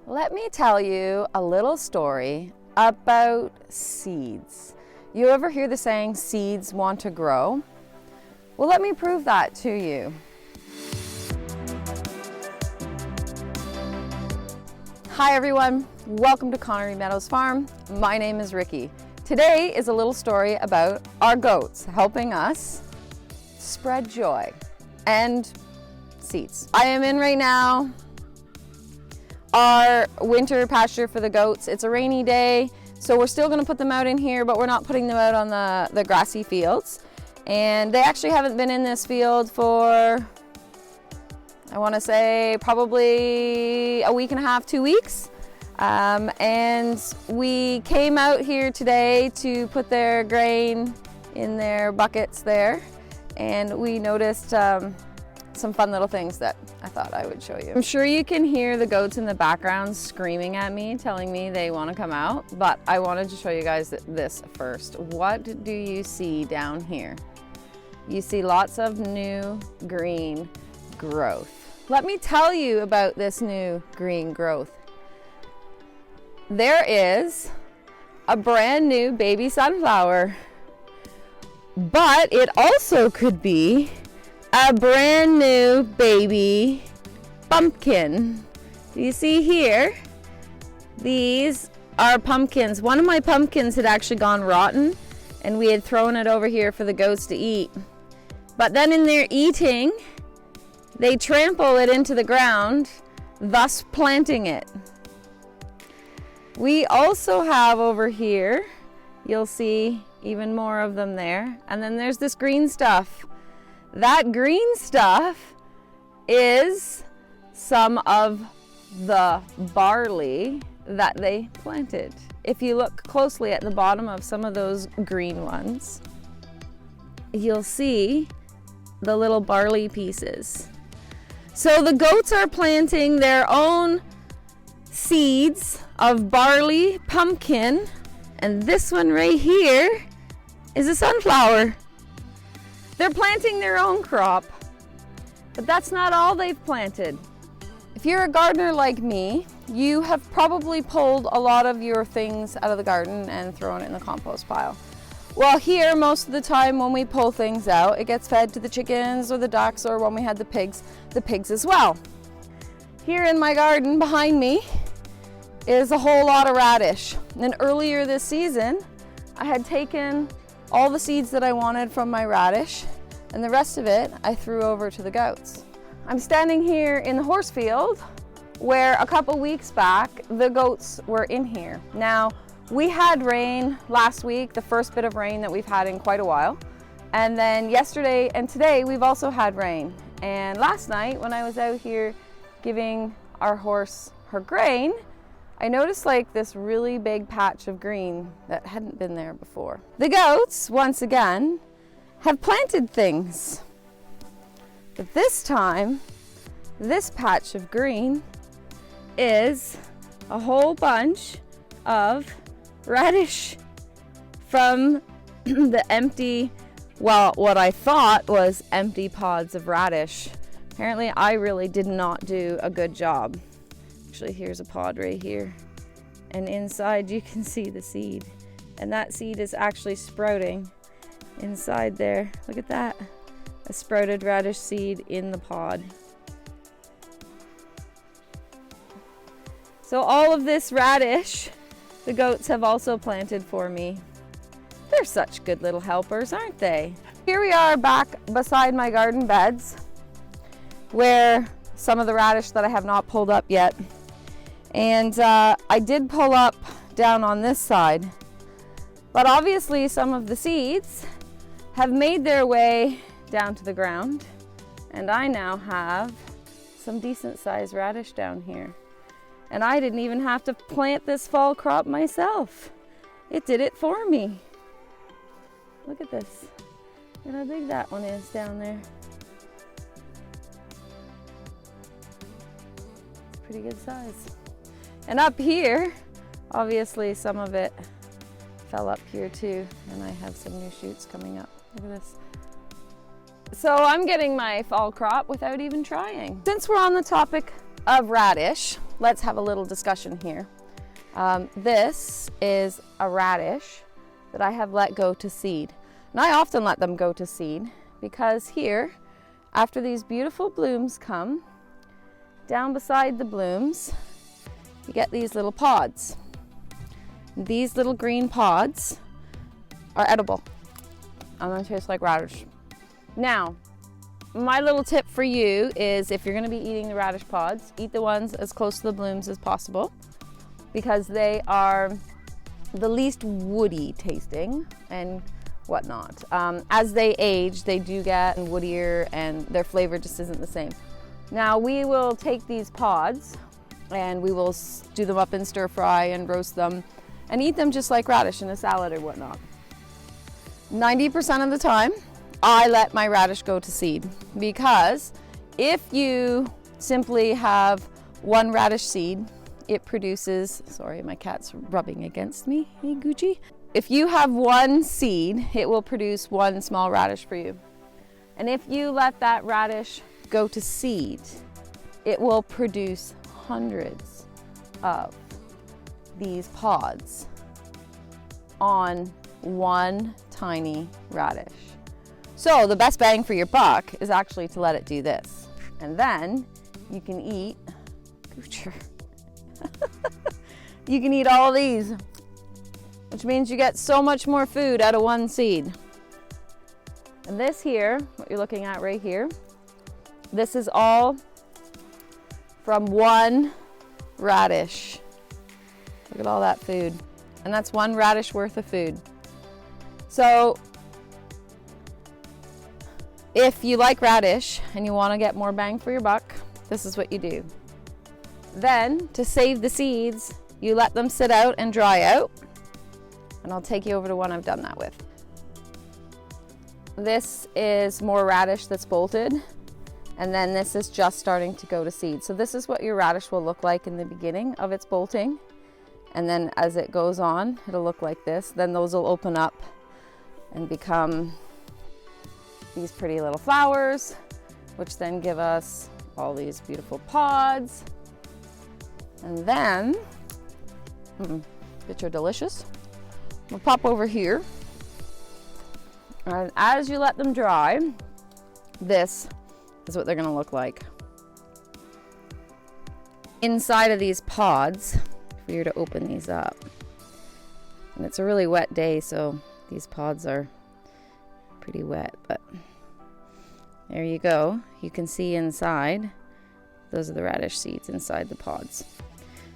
Let me tell you a little story about seeds. You ever hear the saying, seeds want to grow? Well, let me prove that to you. Hi everyone, welcome to Connerty Meadows Farm. My name is Ricky. Today is a little story about our goats helping us spread joy and seeds. I am in right now our winter pasture for the goats. It's a rainy day, so we're still gonna put them out in here, but we're not putting them out on the grassy fields. And they actually haven't been in this field for, I wanna say probably a week and a half, 2 weeks. And we came out here today to put their grain in their buckets there. And we noticed some fun little things that I thought I would show you. I'm sure you can hear the goats in the background screaming at me, telling me they want to come out, but I wanted to show you guys this first. What do you see down here? You see lots of new green growth. Let me tell you about this new green growth. There is a brand new baby sunflower, but it also could be a brand new baby pumpkin. You see here, these are pumpkins. One of my pumpkins had actually gone rotten and we had thrown it over here for the goats to eat. But then in their eating, they trample it into the ground, thus planting it. We also have over here, you'll see even more of them there. And then there's this green stuff. That green stuff is some of the barley that they planted. If you look closely at the bottom of some of those green ones, you'll see the little barley pieces. So the goats are planting their own seeds of barley, pumpkin, and this one right here is a sunflower. They're planting their own crop, but that's not all they've planted. If you're a gardener like me, you have probably pulled a lot of your things out of the garden and thrown it in the compost pile. Well, here, most of the time when we pull things out, it gets fed to the chickens or the ducks, or when we had the pigs as well. Here in my garden behind me is a whole lot of radish. And earlier this season, I had taken all the seeds that I wanted from my radish, and the rest of it I threw over to the goats. I'm standing here in the horse field where a couple weeks back the goats were in here. Now, we had rain last week, the first bit of rain that we've had in quite a while. And then yesterday and today we've also had rain. And last night when I was out here giving our horse her grain, I noticed like this really big patch of green that hadn't been there before. The goats, once again, have planted things. But this time, this patch of green is a whole bunch of radish from the empty, well, what I thought was empty pods of radish. Apparently, I really did not do a good job. Actually, here's a pod right here, and inside you can see the seed, and that seed is actually sprouting inside there. Look at that, a sprouted radish seed in the pod. So all of this radish the goats have also planted for me. They're such good little helpers, aren't they? Here we are back beside my garden beds where some of the radish that I have not pulled up yet. And I did pull up down on this side, but obviously some of the seeds have made their way down to the ground, and I now have some decent sized radish down here. And I didn't even have to plant this fall crop myself. It did it for me. Look at this. Look how big that one is down there. It's pretty good size. And up here, obviously some of it fell up here too, and I have some new shoots coming up. Look at this. So I'm getting my fall crop without even trying. Since we're on the topic of radish, let's have a little discussion here. This is a radish that I have let go to seed. And I often let them go to seed because here, after these beautiful blooms come, down beside the blooms, you get these little pods. These little green pods are edible and they taste like radish. Now, my little tip for you is if you're going to be eating the radish pods, eat the ones as close to the blooms as possible because they are the least woody tasting and whatnot. As they age, they do get woodier and their flavor just isn't the same. Now we will take these pods and we will do them up in stir fry and roast them and eat them just like radish in a salad or whatnot. 90% of the time, I let my radish go to seed because if you simply have one radish seed, it produces, sorry, my cat's rubbing against me, hey Gucci. If you have one seed, it will produce one small radish for you. And if you let that radish go to seed, it will produce hundreds of these pods on one tiny radish. So the best bang for your buck is actually to let it do this. And then you can eat, you can eat all of these, which means you get so much more food out of one seed. And this here, what you're looking at right here, this is all from one radish. Look at all that food. And that's one radish worth of food. So if you like radish and you want to get more bang for your buck, this is what you do. Then, to save the seeds, you let them sit out and dry out. And I'll take you over to one I've done that with. This is more radish that's bolted. And then this is just starting to go to seed. So this is what your radish will look like in the beginning of its bolting. And then as it goes on, it'll look like this. Then those will open up and become these pretty little flowers, which then give us all these beautiful pods. And then, which are delicious. We'll pop over here. And as you let them dry, this is what they're gonna look like. Inside of these pods, if you were to open these up, and it's a really wet day, so these pods are pretty wet, but there you go. You can see inside, those are the radish seeds inside the pods.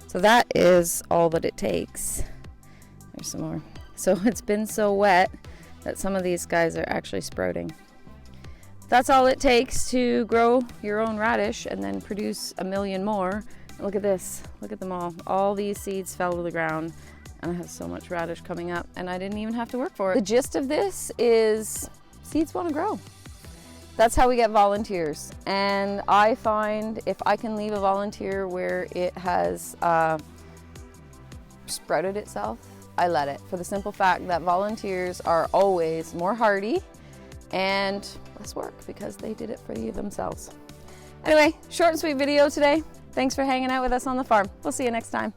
So that is all that it takes. There's some more. So it's been so wet that some of these guys are actually sprouting. That's all it takes to grow your own radish and then produce a million more. Look at this, look at them all. All these seeds fell to the ground and I have so much radish coming up and I didn't even have to work for it. The gist of this is seeds want to grow. That's how we get volunteers. And I find if I can leave a volunteer where it has sprouted itself, I let it, for the simple fact that volunteers are always more hardy and less work because they did it for you themselves. Anyway, short and sweet video today. Thanks for hanging out with us on the farm. We'll see you next time.